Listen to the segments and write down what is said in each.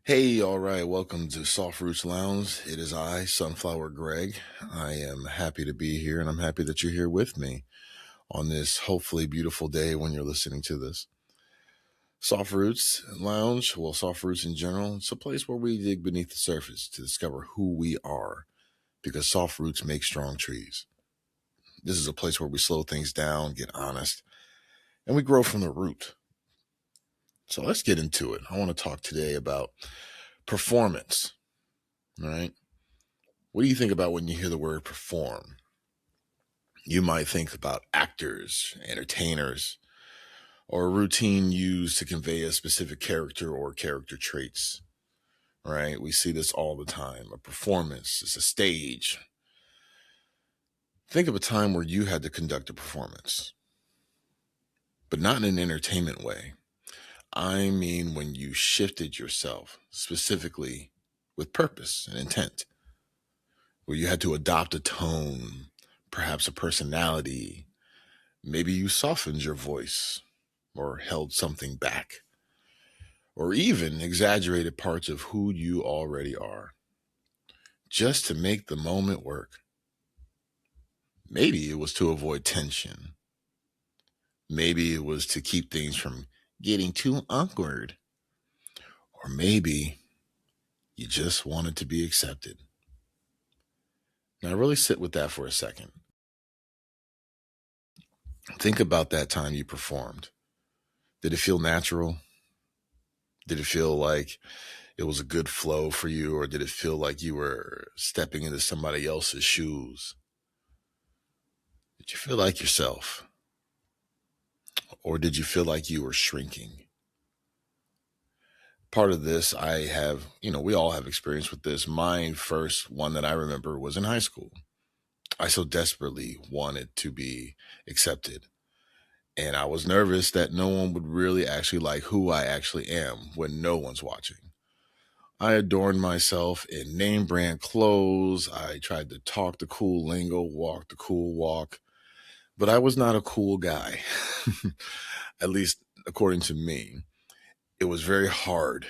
Hey, all right, welcome to Soft Roots Lounge. It is I, Sunflower Greg. I am happy to be here and I'm happy that you're here with me on this hopefully beautiful day when you're listening to this. Soft Roots Lounge, well, Soft Roots in general, it's a place where we dig beneath the surface to discover who we are because soft roots make strong trees. This is a place where we slow things down, get honest, and we grow from the root. So let's get into it. I want to talk today about performance, all right? What do you think about when you hear the word perform? You might think about actors, entertainers, or a routine used to convey a specific character or character traits, right? We see this all the time. A performance is a stage. Think of a time where you had to conduct a performance, but not in an entertainment way. I mean, when you shifted yourself specifically with purpose and intent, where you had to adopt a tone, perhaps a personality. Maybe you softened your voice or held something back, or even exaggerated parts of who you already are, just to make the moment work. Maybe it was to avoid tension. Maybe it was to keep things from getting too awkward. Or maybe you just wanted to be accepted. Now, really sit with that for a second. Think about that time you performed. Did it feel natural? Did it feel like it was a good flow for you, or did it feel like you were stepping into somebody else's shoes? Did you feel like yourself, or did you feel like you were shrinking? Part of this, I have, we all have experience with this. My first one that I remember was in high school. I so desperately wanted to be accepted. And I was nervous that no one would really actually like who I actually am when no one's watching. I adorned myself in name brand clothes. I tried to talk the cool lingo, walk the cool walk, but I was not a cool guy, at least according to me. It was very hard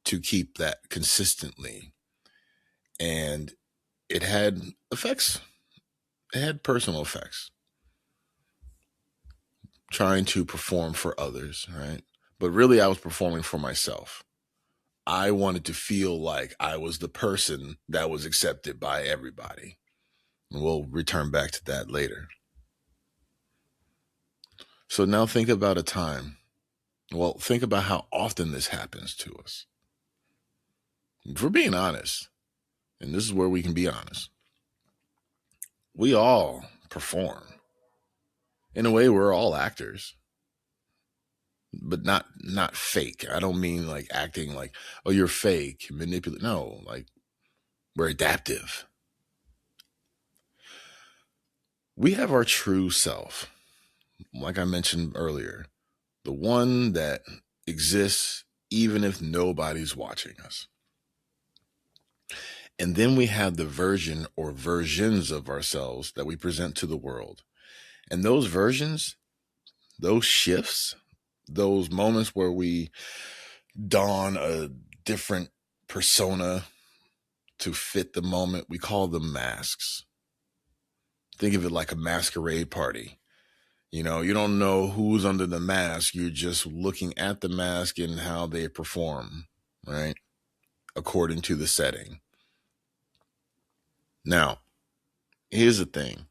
to keep that consistently. And it had effects, it had personal effects, trying to perform for others, right? But really, I was performing for myself. I wanted to feel like I was the person that was accepted by everybody. And we'll return back to that later. So now think about a time. Well, think about how often this happens to us. If we're being honest, and this is where we can be honest, we all perform. In a way, we're all actors, but not fake. I don't mean like acting like, oh, you're fake, manipulate. No, like we're adaptive. We have our true self, like I mentioned earlier, the one that exists even if nobody's watching us. And then we have the version or versions of ourselves that we present to the world. And those versions, those shifts, those moments where we don a different persona to fit the moment, we call them masks. Think of it like a masquerade party. You don't know who's under the mask. You're just looking at the mask and how they perform, right? According to the setting. Now, here's the thing.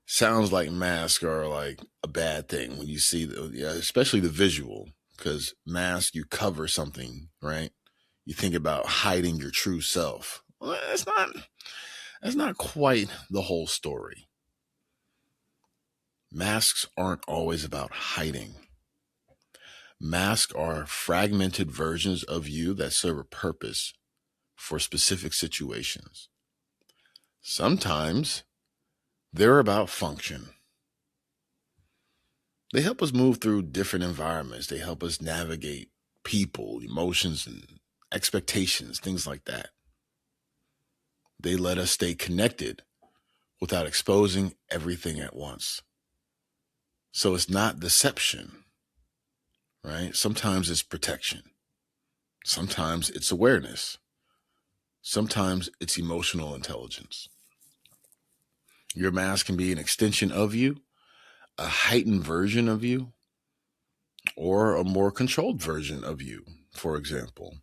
Sounds like masks are like a bad thing when you see especially the visual, because mask, you cover something, right? You think about hiding your true self. Well, that's not quite the whole story. Masks aren't always about hiding. Masks are fragmented versions of you that serve a purpose for specific situations. Sometimes they're about function. They help us move through different environments. They help us navigate people, emotions, and expectations, things like that. They let us stay connected without exposing everything at once. So it's not deception, right? Sometimes it's protection. Sometimes it's awareness. Sometimes it's emotional intelligence. Your mask can be an extension of you, a heightened version of you, or a more controlled version of you, for example.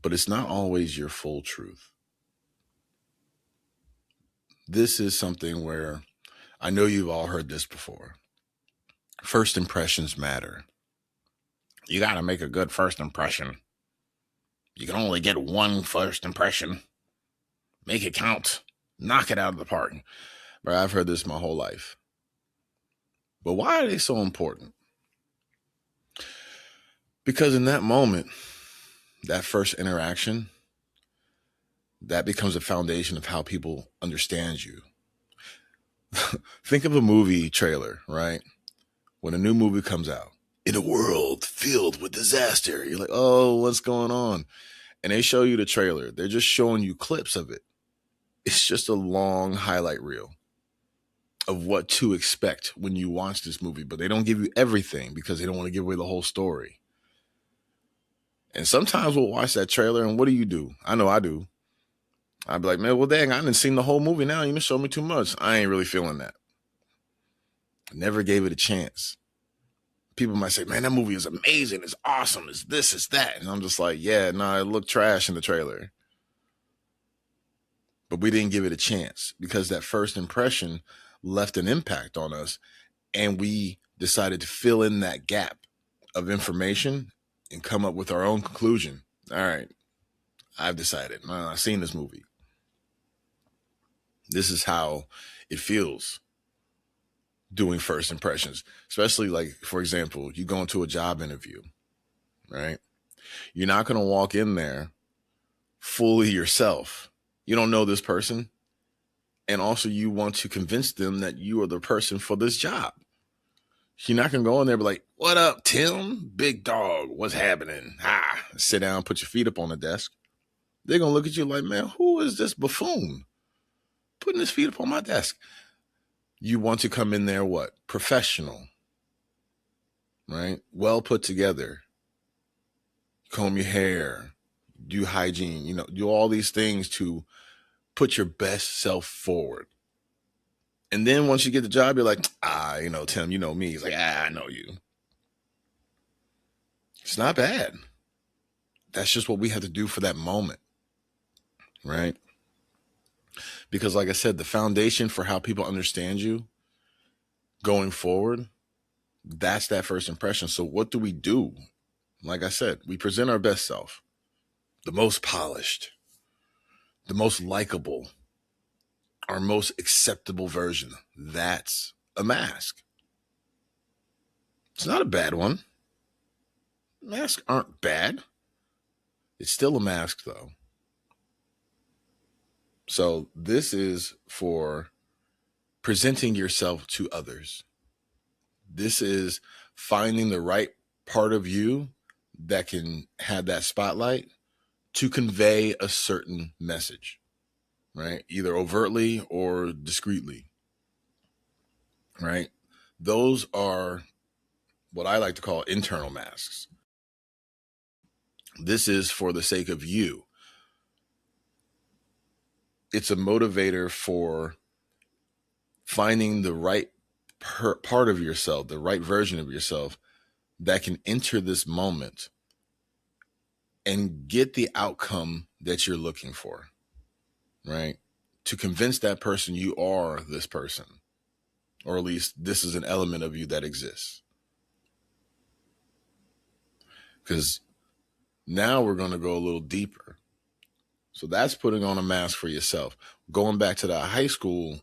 But it's not always your full truth. This is something where I know you've all heard this before. First impressions matter. You got to make a good first impression. You can only get one first impression. Make it count. Knock it out of the park. But I've heard this my whole life. But why are they so important? Because in that moment, that first interaction, that becomes a foundation of how people understand you. Think of a movie trailer, right? When a new movie comes out, in a world filled with disaster, you're like, oh, what's going on? And they show you the trailer. They're just showing you clips of it. It's just a long highlight reel of what to expect when you watch this movie, but they don't give you everything because they don't want to give away the whole story. And sometimes we'll watch that trailer, and what do? I know I do. I'd be like, man, well, dang, I didn't see the whole movie now. You done showed me too much. I ain't really feeling that. I never gave it a chance. People might say, man, that movie is amazing. It's awesome. It's this, it's that. And I'm just like, yeah, no, it looked trash in the trailer. But we didn't give it a chance because that first impression left an impact on us. And we decided to fill in that gap of information and come up with our own conclusion. All right, I've decided. I've seen this movie. This is how it feels doing first impressions, especially like, for example, you go into a job interview, right? You're not going to walk in there fully yourself. You don't know this person. And also you want to convince them that you are the person for this job. You're not going to go in there and be like, what up, Tim? Big dog, what's happening? Sit down, put your feet up on the desk. They're going to look at you like, man, who is this buffoon putting his feet up on my desk? You want to come in there, what? Professional, right? Well put together. Comb your hair, do hygiene, do all these things to put your best self forward. And then once you get the job, you're like, Tim, you know me. He's like, I know you. It's not bad. That's just what we have to do for that moment, right? Because like I said, the foundation for how people understand you going forward, that's that first impression. So what do we do? Like I said, we present our best self, the most polished, the most likable, our most acceptable version. That's a mask. It's not a bad one. Masks aren't bad. It's still a mask, though. So this is for presenting yourself to others. This is finding the right part of you that can have that spotlight to convey a certain message, right? Either overtly or discreetly, right? Those are what I like to call internal masks. This is for the sake of you. It's a motivator for finding the right part of yourself, the right version of yourself that can enter this moment and get the outcome that you're looking for, right? To convince that person you are this person, or at least this is an element of you that exists. Because now we're going to go a little deeper. So that's putting on a mask for yourself. Going back to that high school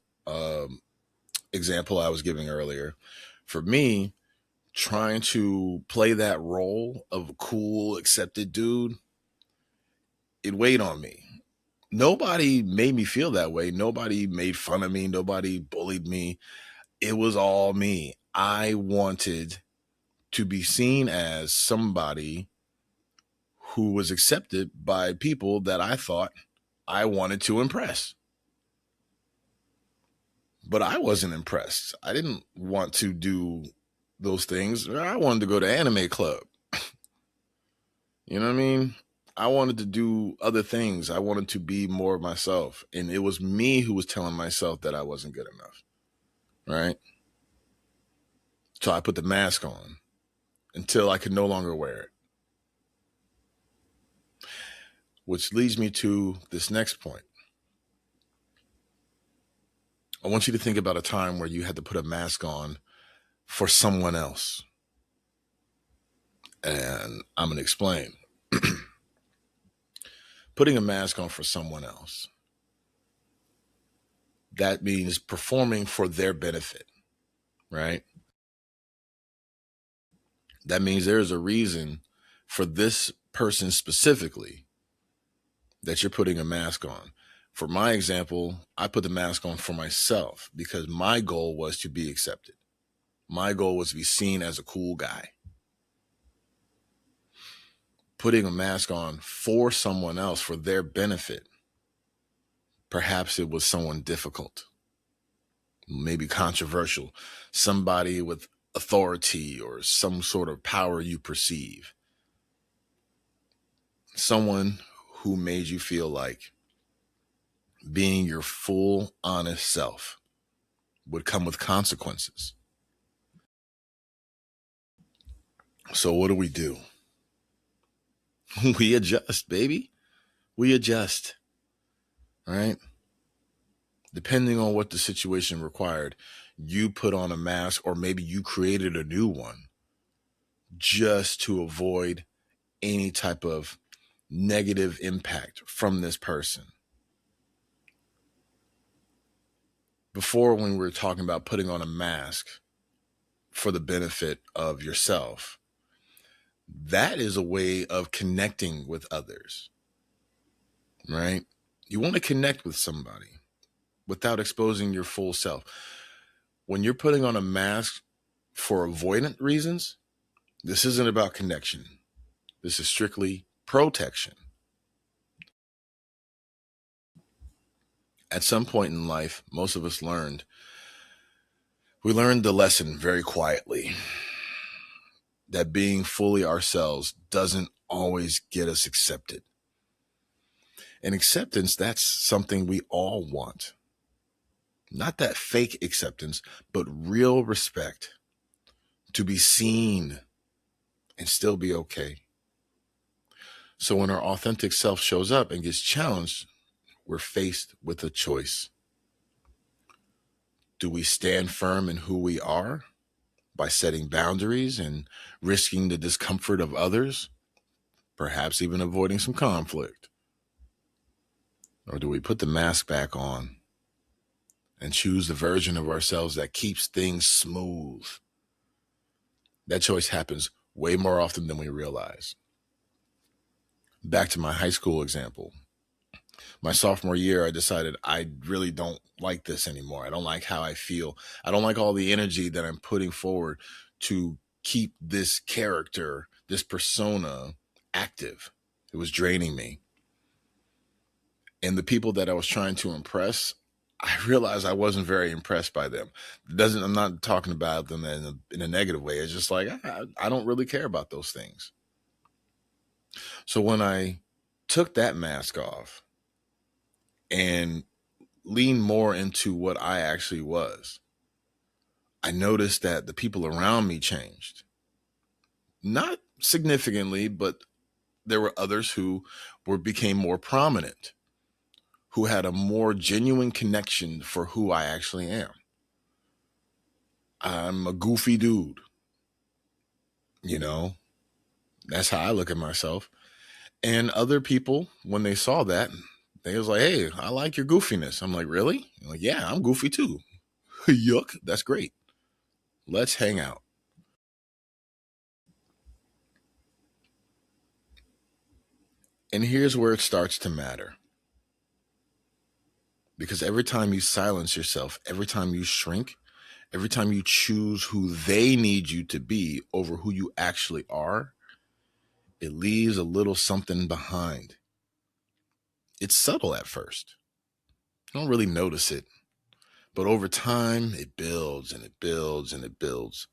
example I was giving earlier, for me, trying to play that role of a cool, accepted dude, it weighed on me. Nobody made me feel that way. Nobody made fun of me. Nobody bullied me. It was all me. I wanted to be seen as somebody who was accepted by people that I thought I wanted to impress. But I wasn't impressed. I didn't want to do those things. I wanted to go to anime club. You know what I mean? I wanted to do other things. I wanted to be more of myself. And it was me who was telling myself that I wasn't good enough. Right? So I put the mask on until I could no longer wear it. Which leads me to this next point. I want you to think about a time where you had to put a mask on for someone else. And I'm going to explain. Putting a mask on for someone else. That means performing for their benefit, right? That means there's a reason for this person specifically that you're putting a mask on. For my example, I put the mask on for myself because my goal was to be accepted. My goal was to be seen as a cool guy. Putting a mask on for someone else for their benefit. Perhaps it was someone difficult, maybe controversial, somebody with authority or some sort of power you perceive. Someone who made you feel like being your full, honest self would come with consequences. So what do? We adjust, baby. We adjust, right? Depending on what the situation required, you put on a mask or maybe you created a new one just to avoid any type of negative impact from this person. Before, when we were talking about putting on a mask for the benefit of yourself, that is a way of connecting with others, right? You want to connect with somebody without exposing your full self. When you're putting on a mask for avoidant reasons, this isn't about connection. This is strictly protection. At some point in life, most of us we learned the lesson very quietly that being fully ourselves doesn't always get us accepted. And acceptance, that's something we all want. Not that fake acceptance, but real respect. To be seen and still be okay. So when our authentic self shows up and gets challenged, we're faced with a choice. Do we stand firm in who we are by setting boundaries and risking the discomfort of others, perhaps even avoiding some conflict? Or do we put the mask back on and choose the version of ourselves that keeps things smooth? That choice happens way more often than we realize. Back to my high school example. My sophomore year, I decided I really don't like this anymore. I don't like how I feel. I don't like all the energy that I'm putting forward to keep this character, this persona active. It was draining me. And the people that I was trying to impress, I realized I wasn't very impressed by them. I'm not talking about them in a negative way. It's just like, I don't really care about those things. So when I took that mask off and leaned more into what I actually was, I noticed that the people around me changed. Not significantly, but there were others who became more prominent, who had a more genuine connection for who I actually am. I'm a goofy dude, you know, that's how I look at myself. And other people, when they saw that, they was like, hey, I like your goofiness. I'm like, really? I'm like, yeah, I'm goofy too. Yuck, that's great. Let's hang out. And here's where it starts to matter. Because every time you silence yourself, every time you shrink, every time you choose who they need you to be over who you actually are, it leaves a little something behind. It's subtle at first. You don't really notice it. But over time, it builds and it builds and it builds.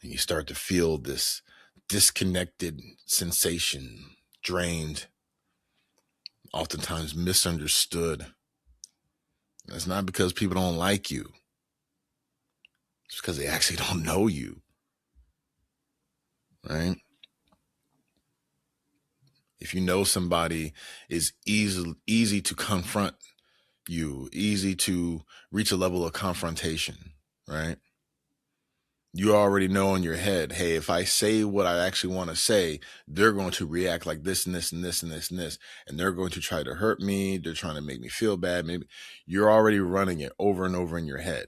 And you start to feel this disconnected sensation, drained, oftentimes misunderstood. It's not because people don't like you. It's because they actually don't know you, right? If you know somebody is easy to confront you, easy to reach a level of confrontation, right? You already know in your head, hey, if I say what I actually want to say, they're going to react like this and this and this and this and this, and they're going to try to hurt me. They're trying to make me feel bad. Maybe you're already running it over and over in your head.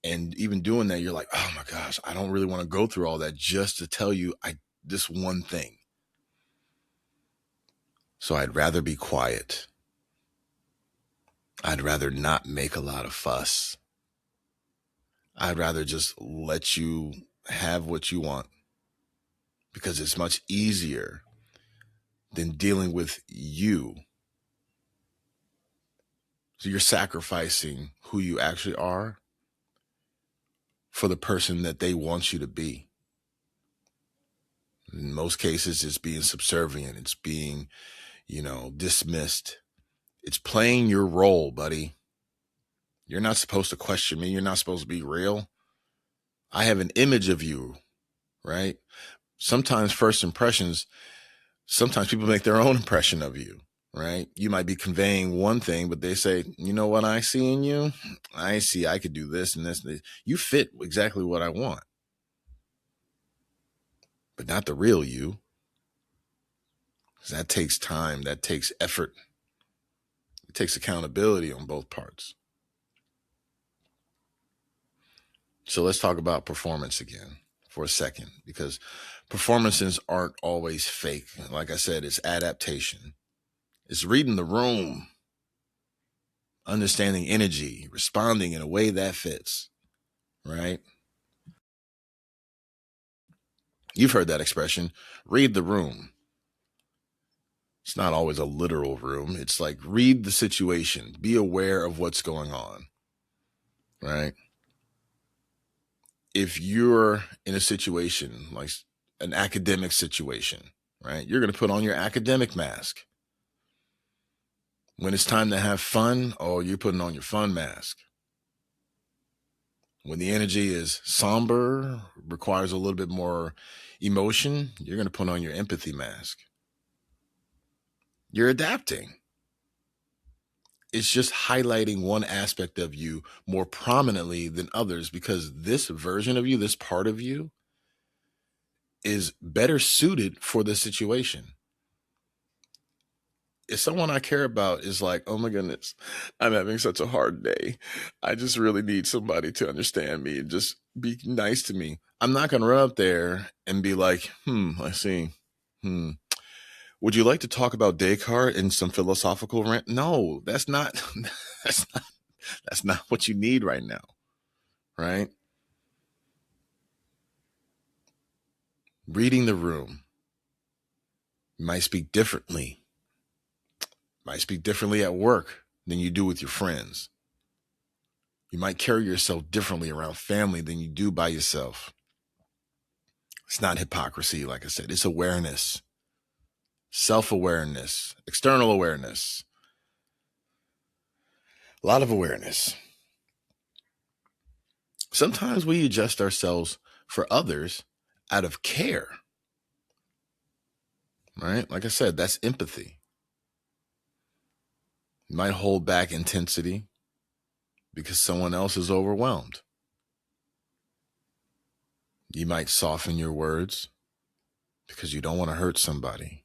And even doing that, you're like, oh my gosh, I don't really want to go through all that just to tell you this one thing. So I'd rather be quiet. I'd rather not make a lot of fuss. I'd rather just let you have what you want, because it's much easier than dealing with you. So you're sacrificing who you actually are for the person that they want you to be. In most cases, it's being subservient. It's being, dismissed. It's playing your role, buddy. You're not supposed to question me. You're not supposed to be real. I have an image of you, right? Sometimes sometimes people make their own impression of you, right? You might be conveying one thing, but they say, you know what I see in you? I see I could do this and this and this. You fit exactly what I want, but not the real you. Because that takes time. That takes effort. It takes accountability on both parts. So let's talk about performance again for a second, because performances aren't always fake. Like I said, it's adaptation. It's reading the room, understanding energy, responding in a way that fits, right? You've heard that expression, read the room. It's not always a literal room. It's like read the situation, be aware of what's going on, right? If you're in a situation like an academic situation, right, you're going to put on your academic mask. When it's time to have fun, oh, you're putting on your fun mask. When the energy is somber, requires a little bit more emotion, you're going to put on your empathy mask. You're adapting. It's just highlighting one aspect of you more prominently than others, because this version of you, this part of you, is better suited for the situation. If someone I care about is like, oh my goodness, I'm having such a hard day, I just really need somebody to understand me and just be nice to me, I'm not going to run up there and be like, I see. Would you like to talk about Descartes and some philosophical rant? No, that's not, that's not what you need right now, right? Reading the room. You might speak differently. Might speak differently at work than you do with your friends. You might carry yourself differently around family than you do by yourself. It's not hypocrisy, like I said. It's awareness, self-awareness, external awareness, a lot of awareness. Sometimes we adjust ourselves for others out of care, right? Like I said, that's empathy. You might hold back intensity because someone else is overwhelmed. You might soften your words because you don't want to hurt somebody.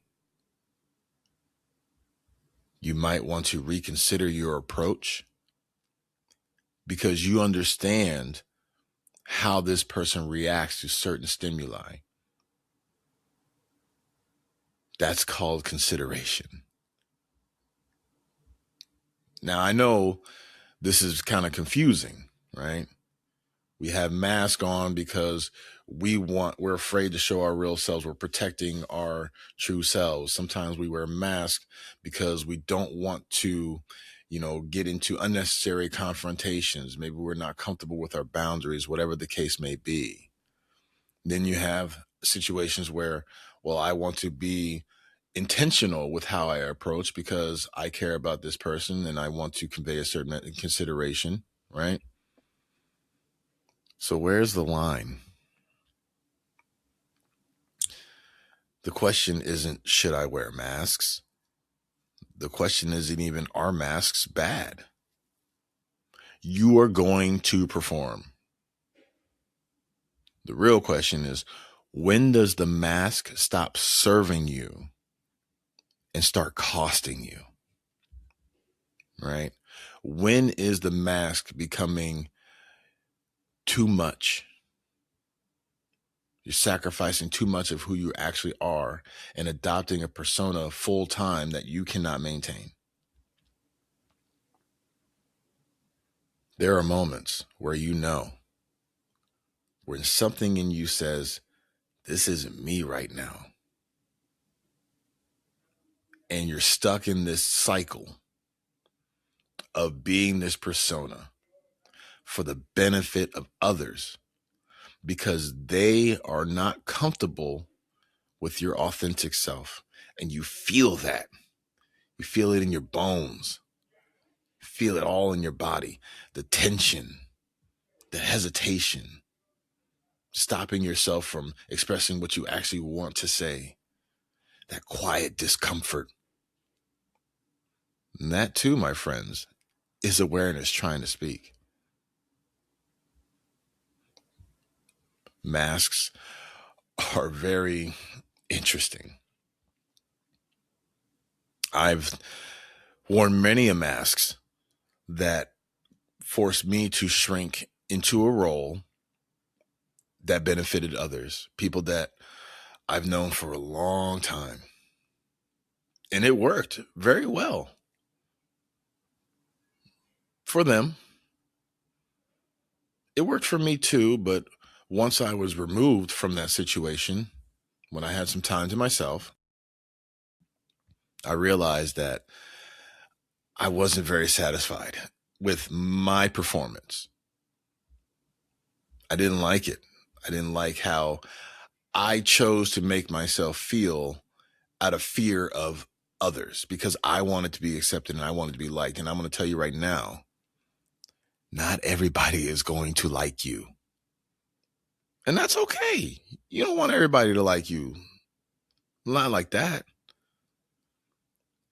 You might want to reconsider your approach because you understand how this person reacts to certain stimuli. That's called consideration. Now, I know this is kind of confusing, right? We have masks on because we're afraid to show our real selves. We're protecting our true selves. Sometimes we wear masks because we don't want to, get into unnecessary confrontations. Maybe we're not comfortable with our boundaries, whatever the case may be. Then you have situations where, well, I want to be intentional with how I approach because I care about this person and I want to convey a certain consideration, right? So where's the line? The question isn't, should I wear masks? The question isn't even, are masks bad? You are going to perform. The real question is, when does the mask stop serving you and start costing you? Right? When is the mask becoming too much? You're sacrificing too much of who you actually are and adopting a persona full time that you cannot maintain. There are moments where you know, when something in you says, this isn't me right now. And you're stuck in this cycle of being this persona for the benefit of others because they are not comfortable with your authentic self. And you feel that. You feel it in your bones. You feel it all in your body. The tension, the hesitation, stopping yourself from expressing what you actually want to say. That quiet discomfort. And that too, my friends, is awareness trying to speak. Masks are very interesting. I've worn many a masks that forced me to shrink into a role that benefited others, people that I've known for a long time. And it worked very well for them. It worked for me too, but once I was removed from that situation, when I had some time to myself, I realized that I wasn't very satisfied with my performance. I didn't like it. I didn't like how I chose to make myself feel out of fear of others because I wanted to be accepted and I wanted to be liked. And I'm going to tell you right now, not everybody is going to like you. And that's okay. You don't want everybody to like you. Not like that.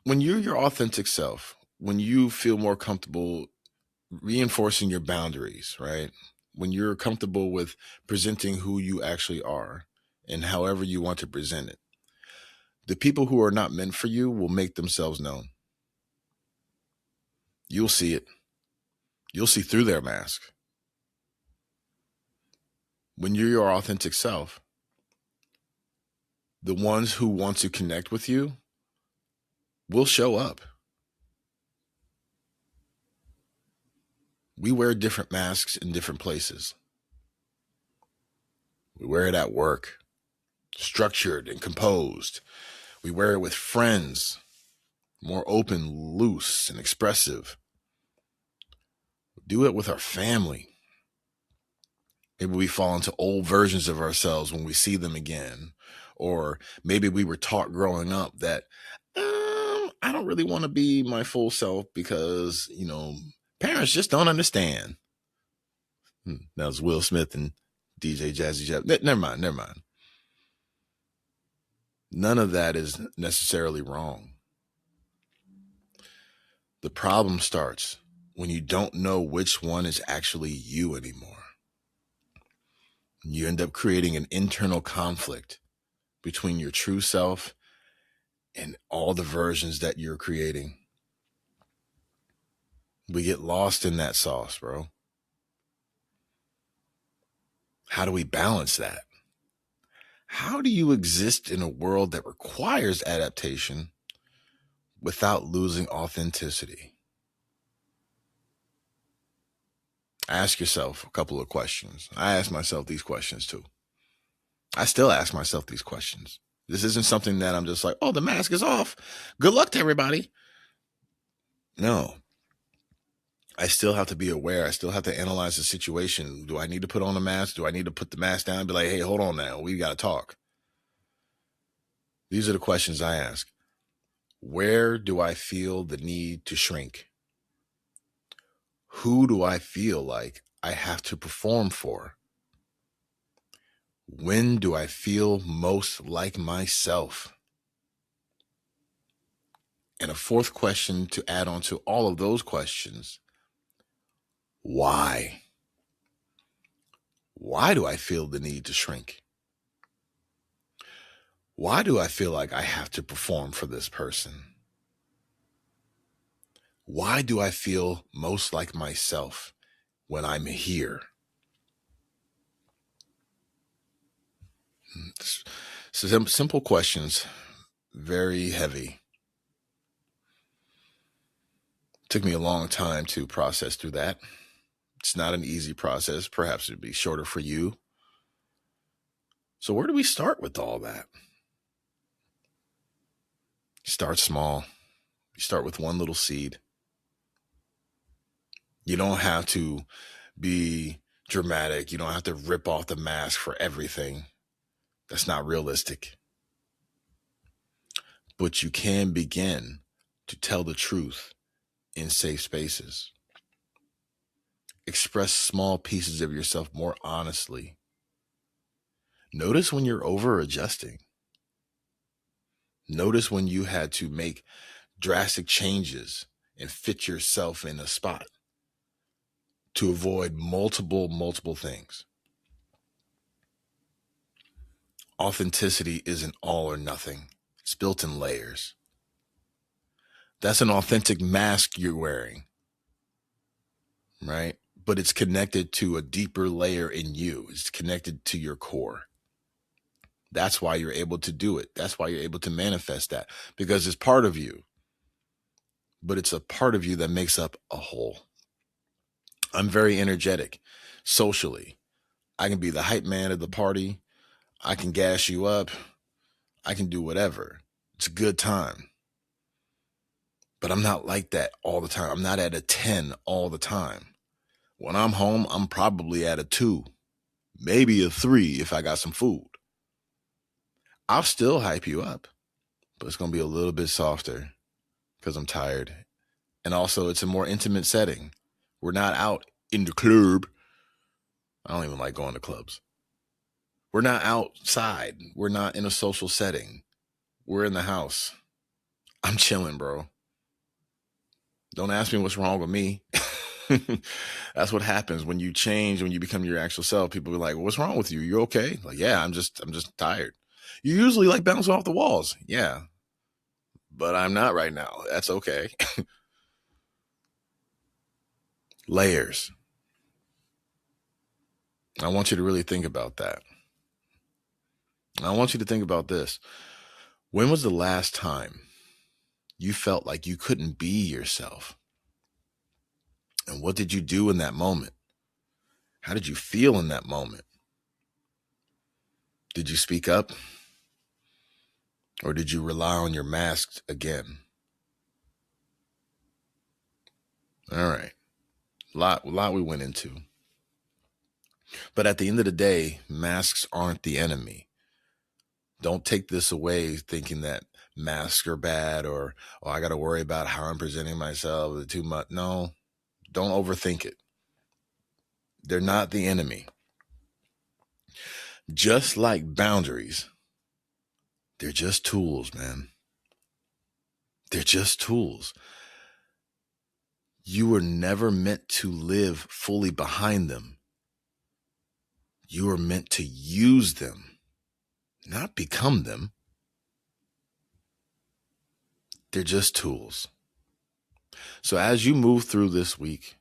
When you're your authentic self, when you feel more comfortable reinforcing your boundaries, right? When you're comfortable with presenting who you actually are and however you want to present it, the people who are not meant for you will make themselves known. You'll see it. You'll see through their mask. When you're your authentic self, the ones who want to connect with you will show up. We wear different masks in different places. We wear it at work, structured and composed. We wear it with friends, more open, loose, and expressive. We do it with our family. Maybe we fall into old versions of ourselves when we see them again. Or maybe we were taught growing up that I don't really want to be my full self because, parents just don't understand. That was Will Smith and DJ Jazzy Jeff. Never mind. None of that is necessarily wrong. The problem starts when you don't know which one is actually you anymore. You end up creating an internal conflict between your true self and all the versions that you're creating. We get lost in that sauce, bro. How do we balance that? How do you exist in a world that requires adaptation without losing authenticity? Ask yourself a couple of questions. I ask myself these questions too. I still ask myself these questions. This isn't something that I'm just like, oh, the mask is off. Good luck to everybody. No. I still have to be aware. I still have to analyze the situation. Do I need to put on a mask? Do I need to put the mask down and be like, hey, hold on now. We got to talk? These are the questions I ask. Where do I feel the need to shrink? Who do I feel like I have to perform for? When do I feel most like myself? And a fourth question to add on to all of those questions: why? Why do I feel the need to shrink? Why do I feel like I have to perform for this person? Why do I feel most like myself when I'm here? Simple questions, very heavy. Took me a long time to process through that. It's not an easy process. Perhaps it'd be shorter for you. So where do we start with all that? Start small. You start with one little seed. You don't have to be dramatic. You don't have to rip off the mask for everything. That's not realistic. But you can begin to tell the truth in safe spaces. Express small pieces of yourself more honestly. Notice when you're over adjusting. Notice when you had to make drastic changes and fit yourself in a spot to avoid multiple things. Authenticity isn't all or nothing. It's built in layers. That's an authentic mask you're wearing, right? But it's connected to a deeper layer in you. It's connected to your core. That's why you're able to do it. That's why you're able to manifest that, because it's part of you, but it's a part of you that makes up a whole. I'm very energetic socially. I can be the hype man of the party. I can gas you up. I can do whatever. It's a good time. But I'm not like that all the time. I'm not at a 10 all the time. When I'm home, I'm probably at a 2, maybe a 3 if I got some food. I'll still hype you up, but it's going to be a little bit softer because I'm tired. And also, it's a more intimate setting. We're not out in the club. I don't even like going to clubs. We're not outside. We're not in a social setting. We're in the house. I'm chilling, bro. Don't ask me what's wrong with me. That's what happens when you change, when you become your actual self. People be like, well, what's wrong with you? You okay? Like, yeah, I'm just tired. You usually like bouncing off the walls. Yeah, but I'm not right now. That's okay. Layers. I want you to really think about that. I want you to think about this. When was the last time you felt like you couldn't be yourself? And what did you do in that moment? How did you feel in that moment? Did you speak up? Or did you rely on your mask again? All right. A lot we went into. But at the end of the day, masks aren't the enemy. Don't take this away thinking that masks are bad, or, oh, I got to worry about how I'm presenting myself too much. No, don't overthink it. They're not the enemy. Just like boundaries, they're just tools, man. They're just tools. You were never meant to live fully behind them. You were meant to use them, not become them. They're just tools. So as you move through this week,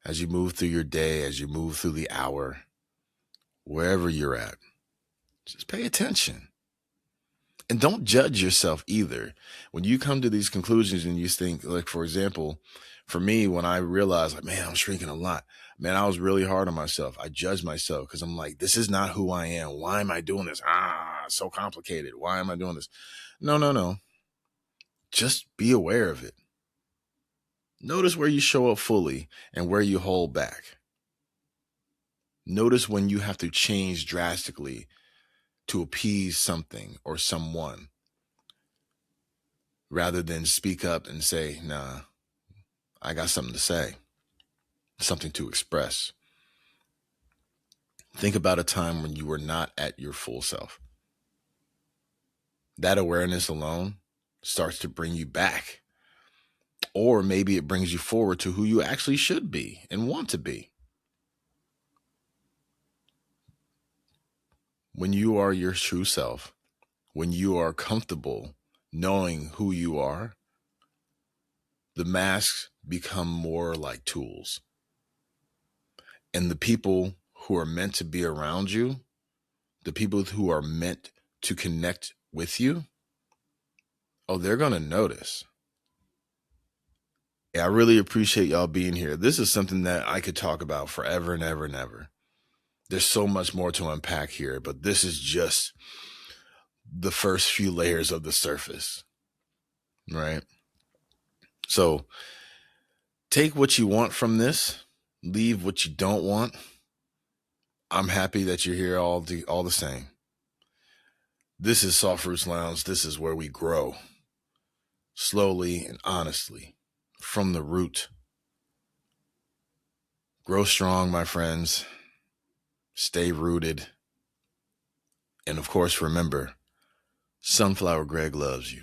as you move through your day, as you move through the hour, wherever you're at, just pay attention. And don't judge yourself either. When you come to these conclusions and you think, like, for example, for me, when I realized, like, man, I'm shrinking a lot, man, I was really hard on myself. I judged myself because I'm like, this is not who I am. Why am I doing this? So complicated. Why am I doing this? No. Just be aware of it. Notice where you show up fully and where you hold back. Notice when you have to change drastically to appease something or someone. rather than speak up and say, nah, I got something to say, something to express. Think about a time when you were not at your full self. That awareness alone starts to bring you back. Or maybe it brings you forward to who you actually should be and want to be. When you are your true self, when you are comfortable knowing who you are, the masks become more like tools. And the people who are meant to be around you, the people who are meant to connect with you, oh, they're going to notice. Yeah, I really appreciate y'all being here. This is something that I could talk about forever and ever and ever. There's so much more to unpack here, but this is just the first few layers of the surface, right? So take what you want from this, leave what you don't want. I'm happy that you're here all the same. This is Soft Roots Lounge. This is where we grow slowly and honestly from the root. Grow strong, my friends. Stay rooted. And of course, remember, Sunflower Greg loves you.